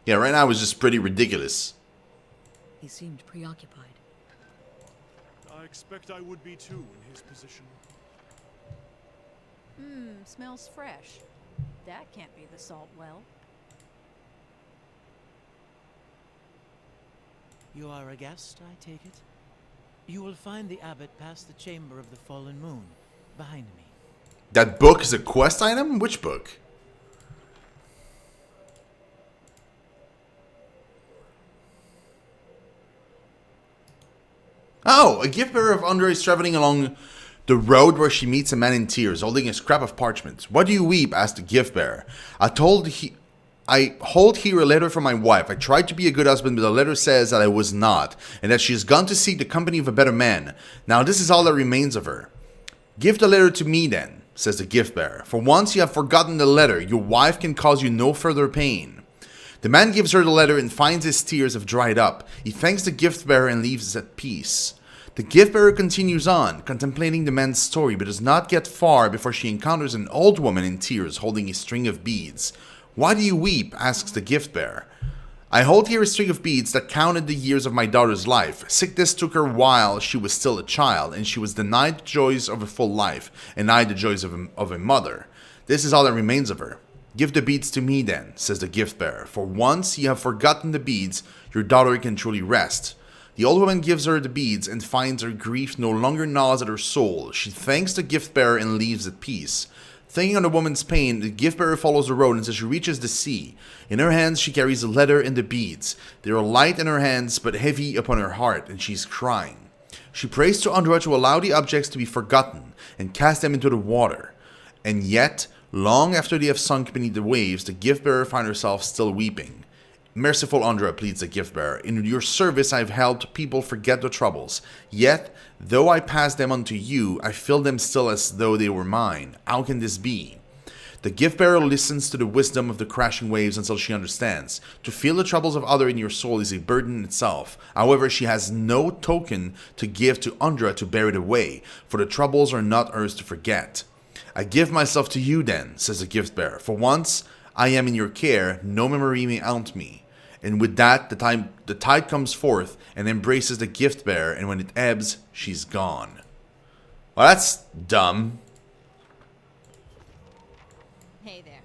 Yeah, right now is just pretty ridiculous. He seemed preoccupied. I expect I would be too in his position. Smells fresh. That can't be the salt well. You are a guest, I take it? You will find the abbot past the Chamber of the Fallen Moon, behind me. That book is a quest item? Which book? Oh, a gift bearer of Andre is traveling along the road where she meets a man in tears, holding a scrap of parchment. "Why do you weep?" asked the gift bearer. I hold here a letter from my wife. I tried to be a good husband, but the letter says that I was not, and that she has gone to seek the company of a better man. Now this is all that remains of her. "Give the letter to me then," says the gift bearer. "For once you have forgotten the letter, your wife can cause you no further pain." The man gives her the letter and finds his tears have dried up. He thanks the gift bearer and leaves at peace. The gift bearer continues on, contemplating the man's story, but does not get far before she encounters an old woman in tears holding a string of beads. "Why do you weep?" asks the gift bearer. "I hold here a string of beads that counted the years of my daughter's life. Sickness took her while she was still a child, and she was denied the joys of a full life, and I the joys of a mother. This is all that remains of her. Give the beads to me then," says the gift bearer. "For once you have forgotten the beads, your daughter can truly rest." The old woman gives her the beads and finds her grief no longer gnaws at her soul. She thanks the gift bearer and leaves at peace. Thinking on the woman's pain, the gift bearer follows the road until she reaches the sea. In her hands she carries the letter and the beads. They are light in her hands but heavy upon her heart, and she is crying. She prays to Andra to allow the objects to be forgotten and cast them into the water. And yet, long after they have sunk beneath the waves, the gift bearer finds herself still weeping. "Merciful Andra," pleads the gift bearer, "in your service I have helped people forget their troubles. Yet, though I pass them on to you, I feel them still as though they were mine. How can this be?" The gift bearer listens to the wisdom of the crashing waves until she understands. To feel the troubles of others in your soul is a burden in itself. However, she has no token to give to Andra to bear it away, for the troubles are not hers to forget. "I give myself to you then," says the gift bearer. "For once I am in your care, no memory may haunt me." And with that, the tide comes forth and embraces the gift bearer, and when it ebbs, she's gone. Well, that's dumb. Hey there.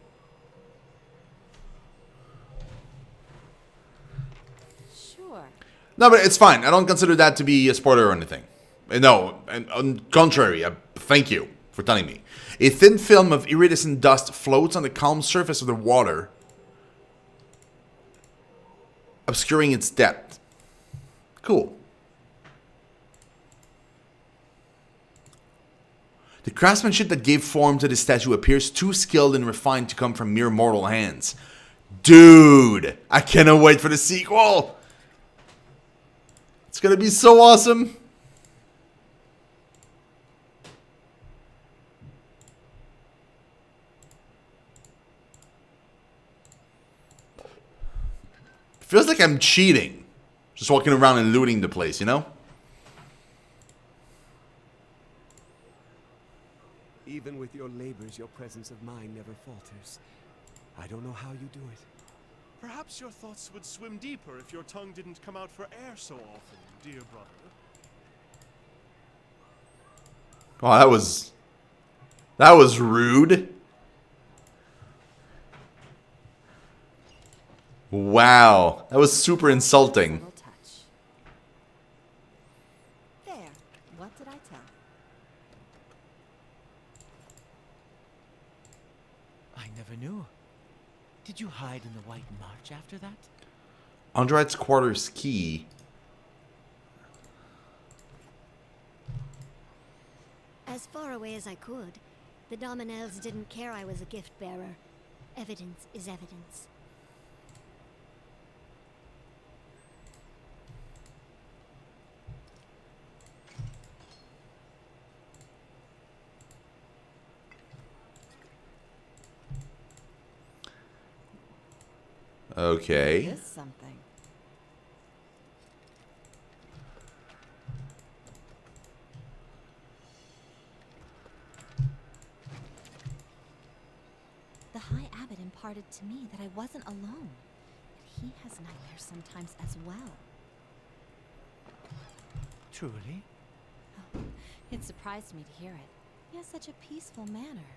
Sure. No, but it's fine. I don't consider that to be a spoiler or anything. No, and on contrary, thank you for telling me. A thin film of iridescent dust floats on the calm surface of the water, obscuring its depth. Cool. The craftsmanship that gave form to the statue appears too skilled and refined to come from mere mortal hands. Dude, I cannot wait for the sequel. It's gonna be so awesome. Feels like I'm cheating. Just walking around and looting the place, you know? Even with your labors, your presence of mind never falters. I don't know how you do it. Perhaps your thoughts would swim deeper if your tongue didn't come out for air so often, dear brother. Oh, that was rude. Wow, that was super insulting. Little touch. There. What did I tell? I never knew. Did you hide in the White March after that? Andrat's quarters key. As far away as I could. The Dominels didn't care I was a gift bearer. Evidence is evidence. Okay. This something. The High Abbot imparted to me that I wasn't alone. That he has nightmares sometimes as well. Truly? It surprised me to hear it. He has such a peaceful manner.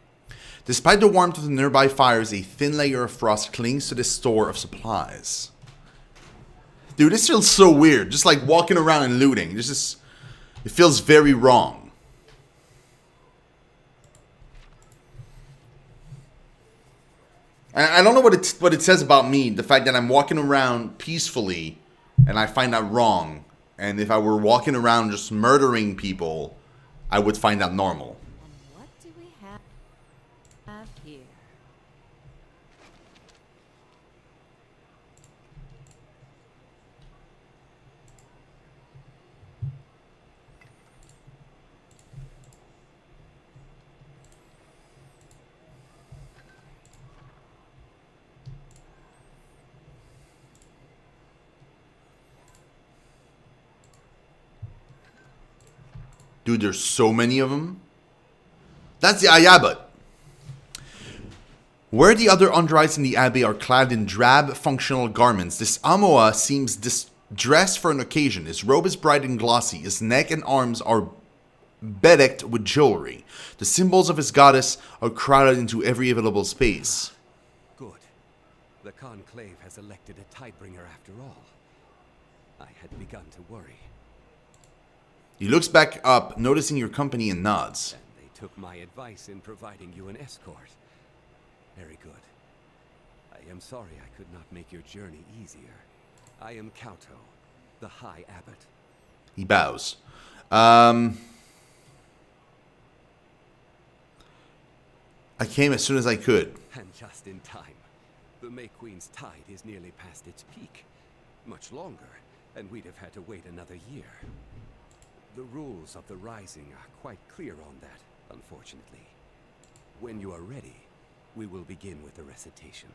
Despite the warmth of the nearby fires, a thin layer of frost clings to this store of supplies. Dude, this feels so weird. Just like walking around and looting. This is... It feels very wrong. And I don't know what it says about me. The fact that I'm walking around peacefully and I find that wrong. And if I were walking around just murdering people, I would find that normal. And what do we have here? Dude, there's so many of them. That's the Ayabut. Where the other Andrites in the Abbey are clad in drab, functional garments, this Amoa seems dressed for an occasion. His robe is bright and glossy. His neck and arms are bedecked with jewelry. The symbols of his goddess are crowded into every available space. Good. The Conclave has elected a Tidebringer after all. I had begun to worry. He looks back up, noticing your company, and nods. And they took my advice in providing you an escort. Very good. I am sorry I could not make your journey easier. I am Kauto, the High Abbot. He bows. I came as soon as I could. And just in time. The May Queen's tide is nearly past its peak. Much longer, and we'd have had to wait another year. The rules of the Rising are quite clear on that, unfortunately. When you are ready, we will begin with the recitation.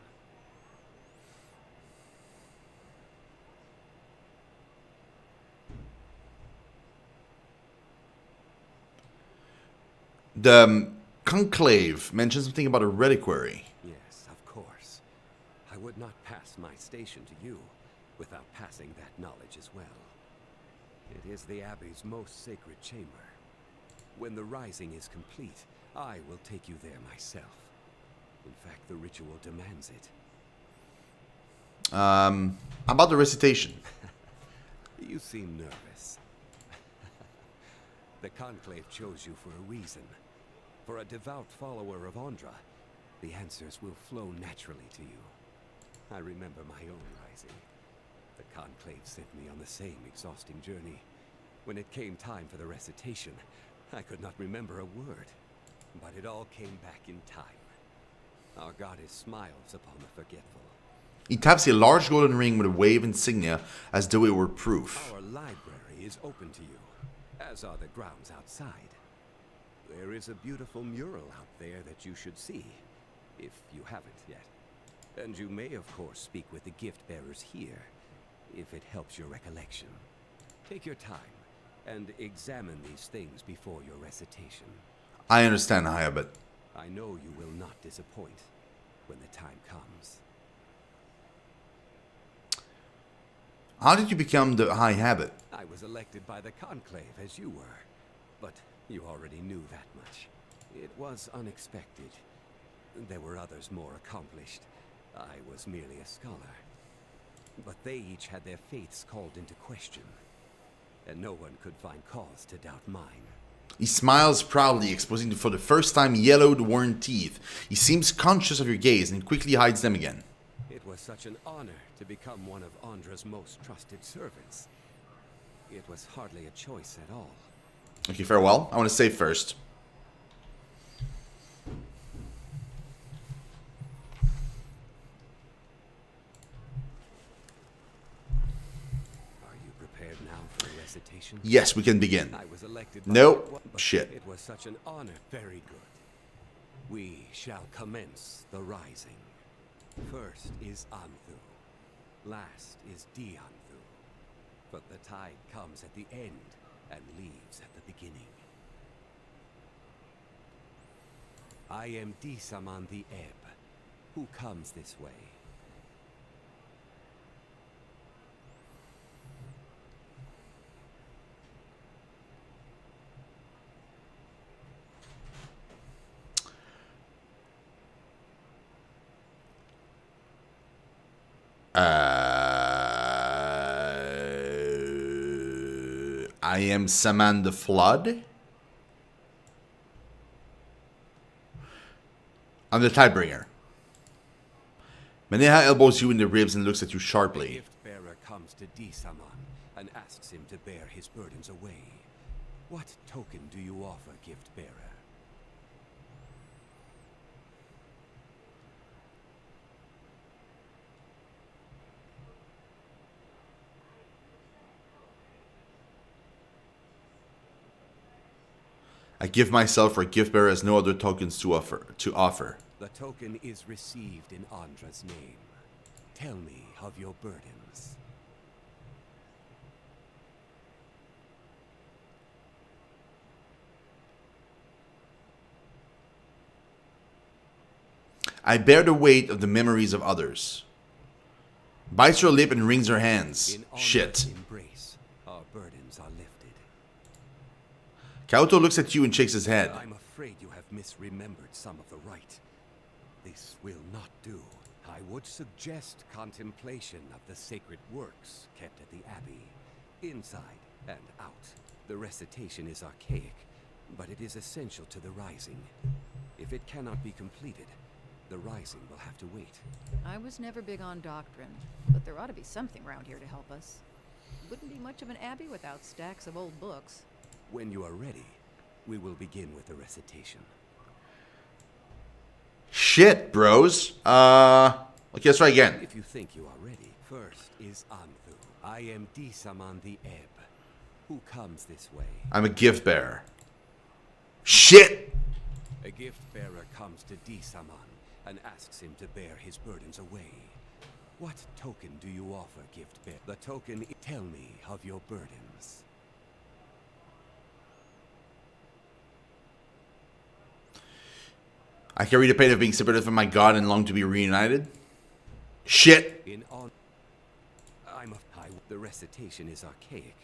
The Conclave mentions something about a reliquary. Yes, of course. I would not pass my station to you without passing that knowledge as well. It is the Abbey's most sacred chamber. When the Rising is complete, I will take you there myself. In fact, the ritual demands it. About the recitation. You seem nervous. The Conclave chose you for a reason. For a devout follower of Andra, the answers will flow naturally to you. I remember my own Rising. The Conclave sent me on the same exhausting journey. When it came time for the recitation, I could not remember a word. But it all came back in time. Our goddess smiles upon the forgetful. He taps a large golden ring with a wave insignia as though it were proof. Our library is open to you, as are the grounds outside. There is a beautiful mural out there that you should see, if you haven't yet. And you may, of course, speak with the gift bearers here, if it helps your recollection. Take your time and examine these things before your recitation. I understand, Hayabut. I know you will not disappoint when the time comes. How did you become the High Abbot? I was elected by the Conclave, as you were. But you already knew that much. It was unexpected. There were others more accomplished. I was merely a scholar. But they each had their faiths called into question. And no one could find cause to doubt mine. He smiles proudly, exposing for the first time yellowed, worn teeth. He seems conscious of your gaze and quickly hides them again. It was such an honor to become one of Andra's most trusted servants. It was hardly a choice at all. Okay, farewell. I want to save first. Are you prepared now for the recitation? Yes, we can begin. I was elected. Nope. But Shit. It was such an honor. Very good. We shall commence the rising. First is Anthu. Last is Dianthu. But the tide comes at the end and leaves at the beginning. I am Disaman the Ebb, who comes this way. I am Saman the Flood. I'm the Tidebringer. Meneha elbows you in the ribs and looks at you The sharply. gift bearer comes to D-Saman and asks him to bear his burdens away. What token do you offer, gift bearer? I give myself for a gift bearer as no other tokens to offer. The token is received in Andra's name. Tell me of your burdens. I bear the weight of the memories of others. Bites her lip and wrings her hands. In Shit. Andra's embrace, our burdens are lifted. Kauto looks at you and shakes his head. I'm afraid you have misremembered some of the rite. This will not do. I would suggest contemplation of the sacred works kept at the Abbey, inside and out. The recitation is archaic, but it is essential to the Rising. If it cannot be completed, the Rising will have to wait. I was never big on doctrine, but there ought to be something around here to help us. Wouldn't be much of an abbey without stacks of old books. When you are ready, we will begin with the recitation. Shit, bros. Okay, let's try again. If you think you are ready, first is Anthu. I am D-Saman the Ebb. Who comes this way? I'm a gift bearer. Shit! A gift bearer comes to D-Saman and asks him to bear his burdens away. What token do you offer, gift bearer? The token tell me of your burdens. I carry the pain of being separated from my god and long to be reunited. Shit! In on the recitation is archaic.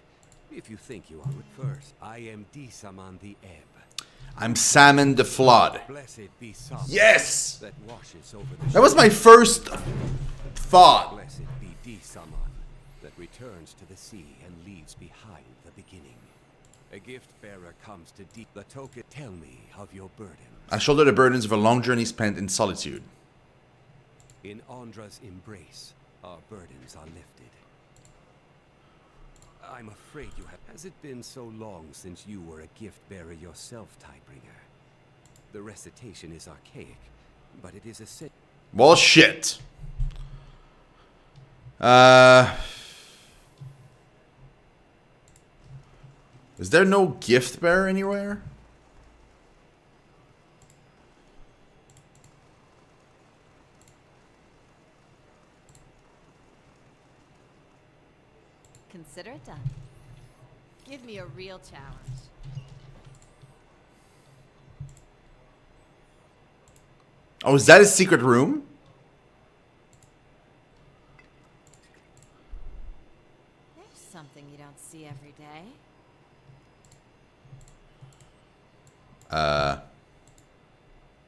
If you think you are first, I am D-Saman the Ebb. I'm Salmon the Flood. Blessed be Sam Yes! that washes over the That was my first thought. Blessed be D-Saman that returns to the sea and leaves behind the beginning. A gift bearer comes to the token. Tell me of your burdens. I shoulder the burdens of a long journey spent in solitude. In Andra's embrace, our burdens are lifted. I'm afraid you have. Has it been so long since you were a gift bearer yourself, Tidebringer? The recitation is archaic, but it is a Well, shit. Is there no gift bearer anywhere? Consider it done. Give me a real challenge. Oh, is that a secret room? There's something you don't see every day.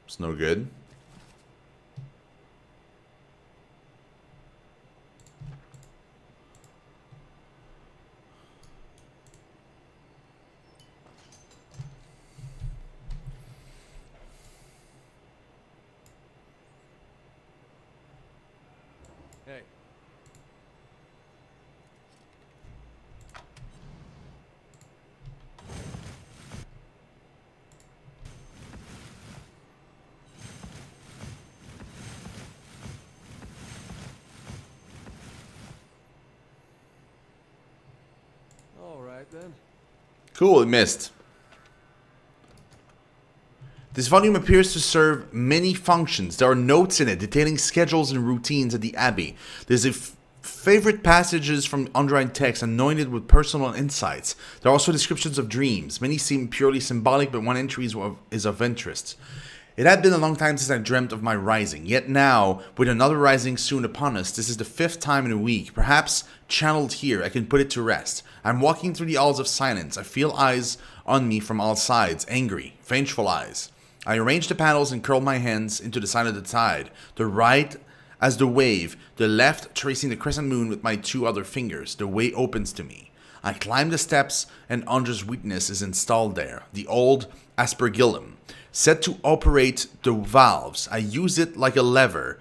It's no good. Hey. All right then. Cool, it missed. This volume appears to serve many functions. There are notes in it detailing schedules and routines at the Abbey. There's favorite passages from Undrine text anointed with personal insights. There are also descriptions of dreams. Many seem purely symbolic, but one entry is of interest. It had been a long time since I dreamt of my rising, yet now, with another rising soon upon us, this is the 5th time in a week. Perhaps, channeled here, I can put it to rest. I'm walking through the halls of silence. I feel eyes on me from all sides, angry, vengeful eyes. I arrange the panels and curl my hands into the sign of the tide. The rite as the wave, the left tracing the crescent moon with my 2 other fingers. The way opens to me. I climb the steps, and Andra's weakness is installed there. The old aspergillum. Set to operate the valves. I use it like a lever,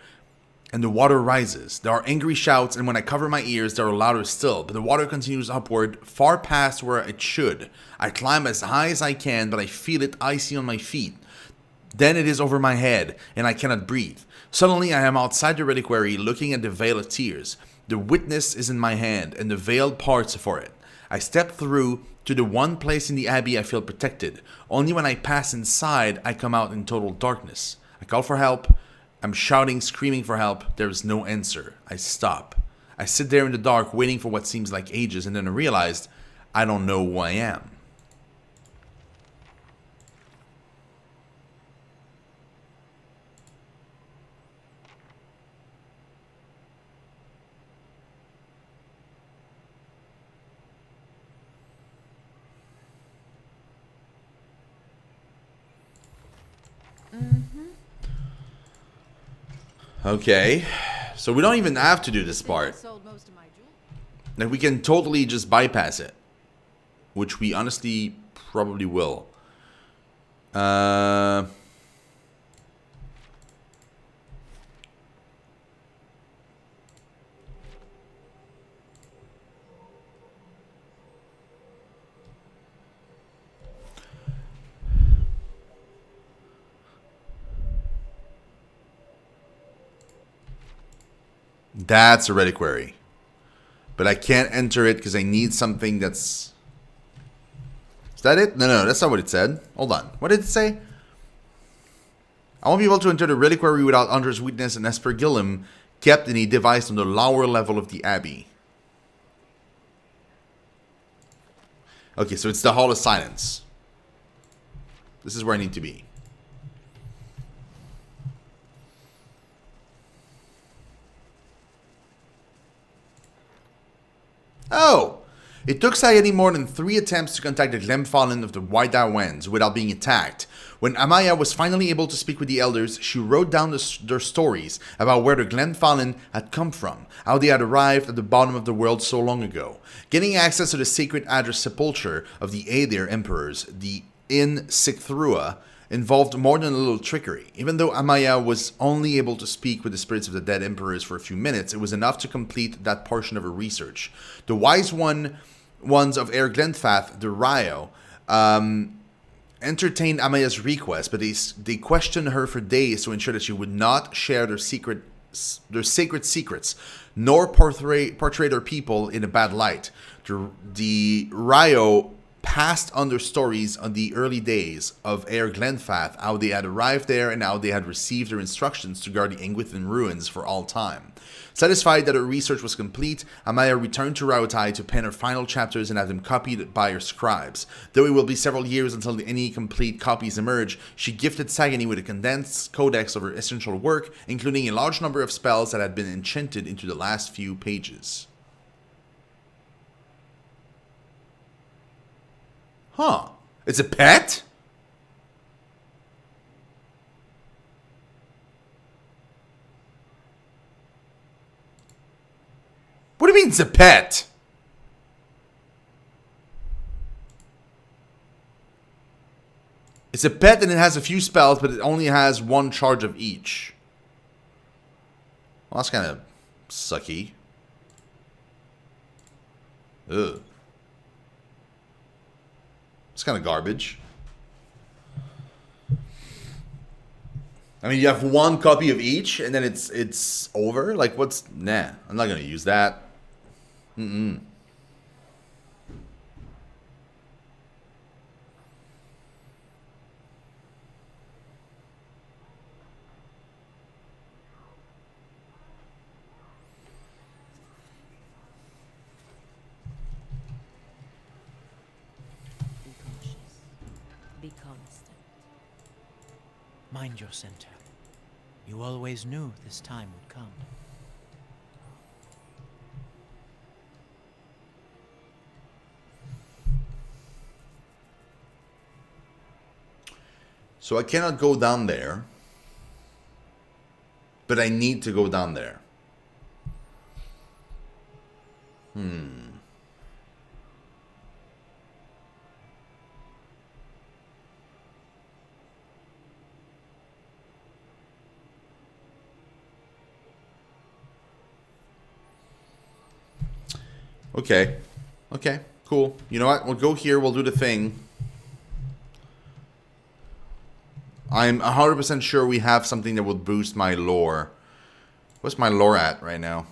and the water rises. There are angry shouts, and when I cover my ears, they are louder still. But the water continues upward, far past where it should. I climb as high as I can, but I feel it icy on my feet. Then it is over my head, and I cannot breathe. Suddenly I am outside the reliquary, looking at the Veil of Tears. The witness is in my hand, and the veil parts for it. I step through to the one place in the abbey I feel protected. Only when I pass inside, I come out in total darkness. I call for help. I'm shouting, screaming for help. There is no answer. I stop. I sit there in the dark, waiting for what seems like ages, and then I realized I don't know who I am. Okay, so we don't even have to do this part. Sold most of my jewelry. Like, we can totally just bypass it, which we honestly probably will. That's a reliquary. But I can't enter it because I need something that's... Is that it? No, that's not what it said. Hold on. What did it say? I won't be able to enter the reliquary without Andra's witness and aspergillum kept in a device on the lower level of the abbey. Okay, so it's the Hall of Silence. This is where I need to be. Oh! It took Sayedi more than 3 attempts to contact the Glenfallen of the White Winds without being attacked. When Amaya was finally able to speak with the elders, she wrote down their stories about where the Glenfallen had come from, how they had arrived at the bottom of the world so long ago. Getting access to the sacred Adra sepulchre of the Aedir emperors, the In Sicthrua, involved more than a little trickery. Even though Amaya was only able to speak with the spirits of the dead emperors for a few minutes, it was enough to complete that portion of her research. The wise ones of Air Glenfath, the Rio, entertained Amaya's request, but they questioned her for days to ensure that she would not share their sacred secrets, nor portray their people in a bad light. The Rio passed on their stories on the early days of Air Glenfath, how they had arrived there and how they had received their instructions to guard the Ingwithan ruins for all time. Satisfied that her research was complete, Amaya returned to Rautai to pen her final chapters and have them copied by her scribes. Though it will be several years until any complete copies emerge, she gifted Sagani with a condensed codex of her essential work, including a large number of spells that had been enchanted into the last few pages. Huh. It's a pet? What do you mean it's a pet? It's a pet and it has a few spells, but it only has 1 charge of each. Well, that's kind of sucky. Ugh. It's kind of garbage. I mean, you have 1 copy of each, and then it's over? Like, what's... Nah, I'm not going to use that. Mm-mm. Be cautious. Be constant. Mind your center. You always knew this time would come. So I cannot go down there. but I need to go down there. Okay. Okay, cool. You know what? We'll go here. We'll do the thing. I'm 100% sure we have something that will boost my lore. What's my lore at right now?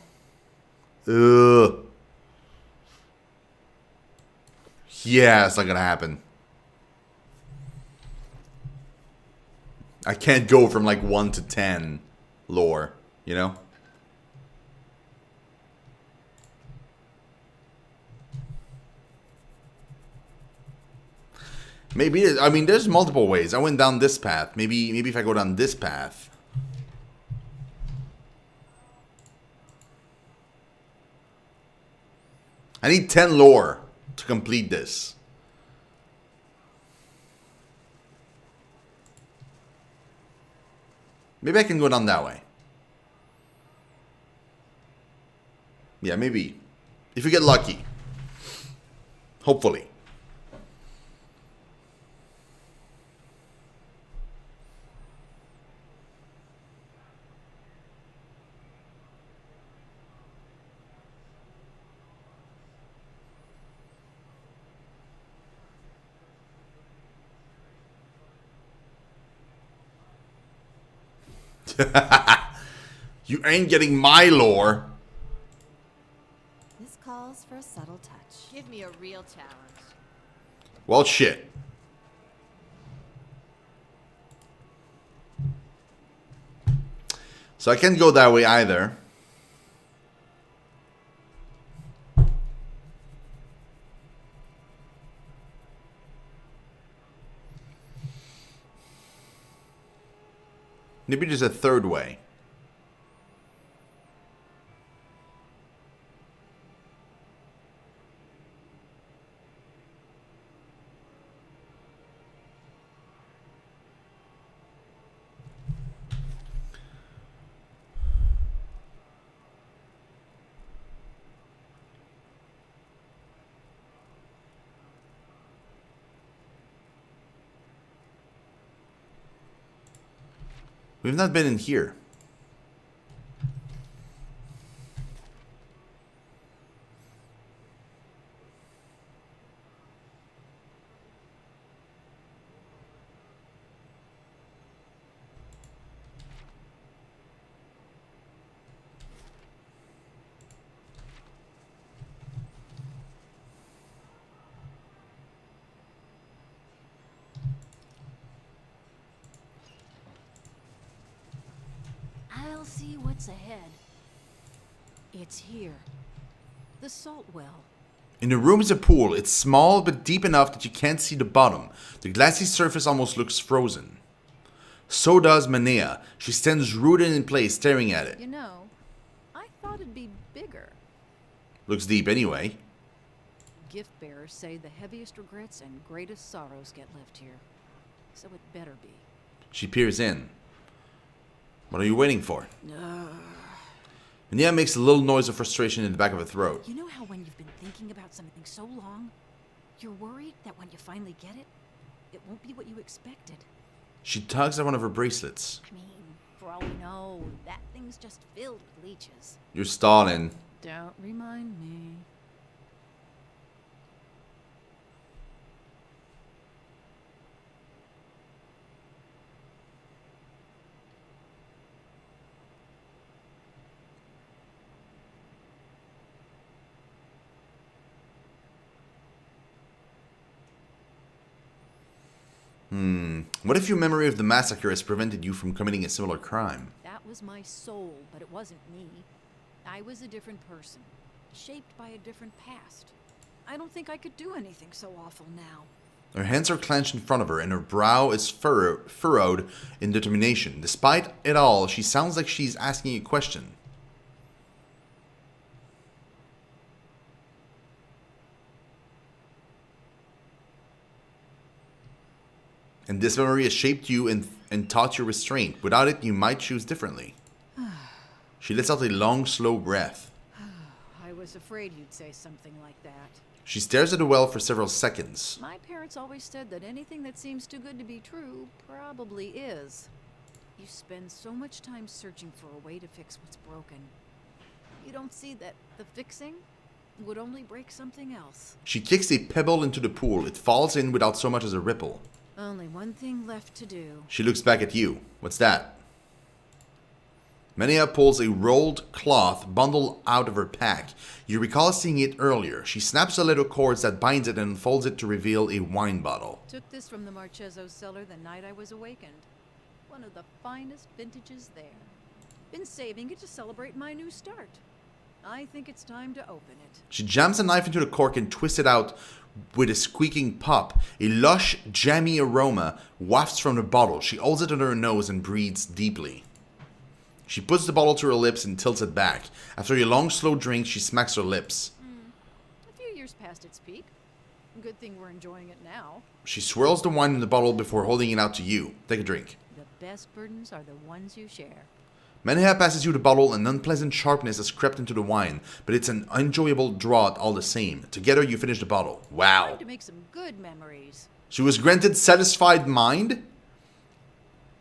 Ugh. Yeah, it's not gonna happen. I can't go from like 1 to 10 lore, you know? Maybe, I mean, there's multiple ways. I went down this path. Maybe if I go down this path. I need 10 lore to complete this. Maybe I can go down that way. Yeah, maybe. If you get lucky. Hopefully. You ain't getting my lore. This calls for a subtle touch. Give me a real challenge. Well, shit. So I can't go that way either. Maybe there's a third way. We've not been in here. I'll see what's ahead. It's here. The salt well. In the room is a pool. It's small but deep enough that you can't see the bottom. The glassy surface almost looks frozen. So does Manea. She stands rooted in place, staring at it. You know, I thought it'd be bigger. Looks deep anyway. Gift bearers say the heaviest regrets and greatest sorrows get left here. So it better be. She peers in. What are you waiting for? Manea makes a little noise of frustration in the back of her throat. You know how when you've been thinking about something so long, you're worried that when you finally get it, it won't be what you expected? She tugs at one of her bracelets. I mean, for all we know, that thing's just filled with leeches. You're stalling. Don't remind me. What if your memory of the massacre has prevented you from committing a similar crime? That was my soul, but it wasn't me. I was a different person, shaped by a different past. I don't think I could do anything so awful now. Her hands are clenched in front of her, and her brow is furrowed in determination. Despite it all, she sounds like she's asking a question. And this memory has shaped you and taught you restraint. Without it, you might choose differently. She lets out a long, slow breath. I was afraid you'd say something like that. She stares at the well for several seconds. My parents always said that anything that seems too good to be true probably is. You spend so much time searching for a way to fix what's broken. You don't see that the fixing would only break something else. She kicks a pebble into the pool. It falls in without so much as a ripple. Only one thing left to do. She looks back at you. What's that? Mania pulls a rolled cloth bundle out of her pack. You recall seeing it earlier. She snaps the leather cords that binds it and unfolds it to reveal a wine bottle. Took this from the Marchezo cellar the night I was awakened. One of the finest vintages there. Been saving it to celebrate my new start. I think it's time to open it. She jams a knife into the cork and twists it out with a squeaking pop. A lush, jammy aroma wafts from the bottle. She holds it under her nose and breathes deeply. She puts the bottle to her lips and tilts it back. After a long, slow drink, she smacks her lips. A few years past its peak. Good thing we're enjoying it now. She swirls the wine in the bottle before holding it out to you. Take a drink. The best burdens are the ones you share. Menha passes you the bottle. An unpleasant sharpness has crept into the wine, but it's an enjoyable draught all the same. Together, you finish the bottle. Wow. Time to make some good memories. She was granted satisfied mind?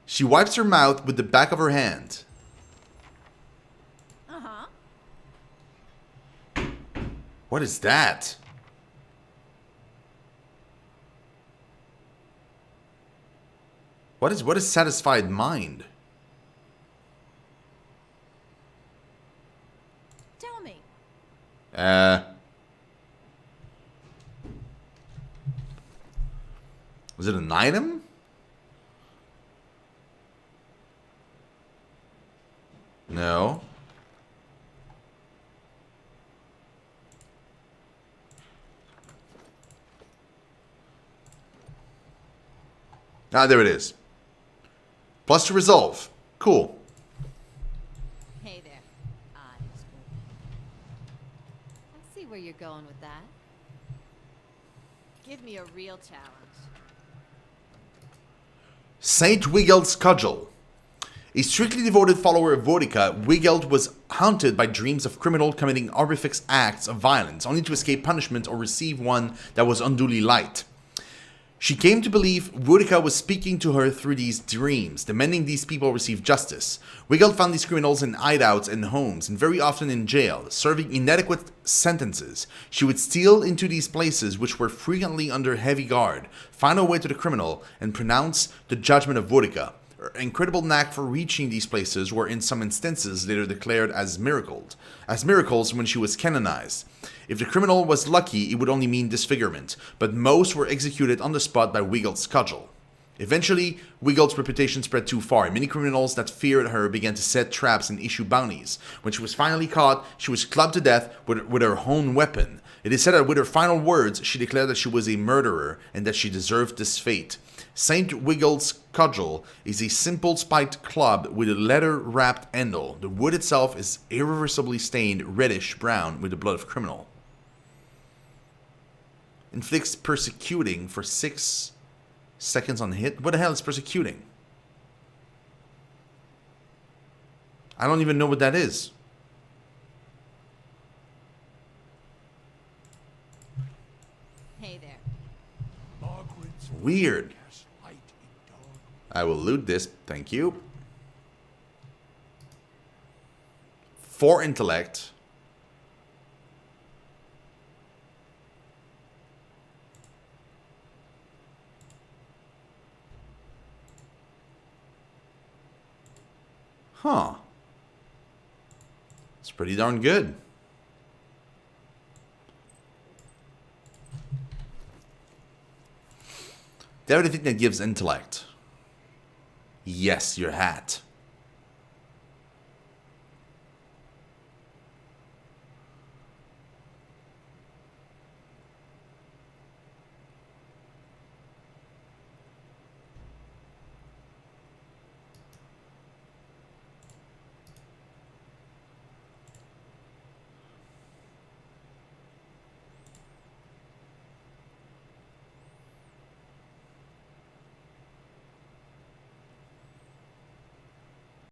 She wipes her mouth with the back of her hand. Uh-huh. What is that? What is satisfied mind? Tell me. Was it an item? No. Ah, there it is. Plus to resolve. Cool. Hey there. Eyes open. I see where you're going with that. Give me a real challenge. Saint Wigeld's Cudgel. A strictly devoted follower of Vorica, Wigeld was haunted by dreams of criminals committing horrific acts of violence, only to escape punishment or receive one that was unduly light. She came to believe Vorica was speaking to her through these dreams, demanding these people receive justice. Wigeld found these criminals in hideouts and homes, and very often in jail, serving inadequate sentences. She would steal into these places, which were frequently under heavy guard, find her way to the criminal, and pronounce the judgment of Vorica. Her incredible knack for reaching these places were in some instances later declared as miracles when she was canonized. If the criminal was lucky, it would only mean disfigurement, but most were executed on the spot by Wigeld's cudgel. Eventually, Wigeld's reputation spread too far, and many criminals that feared her began to set traps and issue bounties. When she was finally caught, she was clubbed to death with her own weapon. It is said that with her final words, she declared that she was a murderer and that she deserved this fate. Saint Wigeld's cudgel is a simple spiked club with a leather-wrapped handle. The wood itself is irreversibly stained reddish-brown with the blood of criminal. Inflicts persecuting for 6 seconds on hit. What the hell is persecuting? I don't even know what that is. Hey there. Margaret's Weird. cast light in dark. I will loot this. Thank you. 4 intellect. Huh. It's pretty darn good. Do you have anything that gives intellect? Yes, your hat.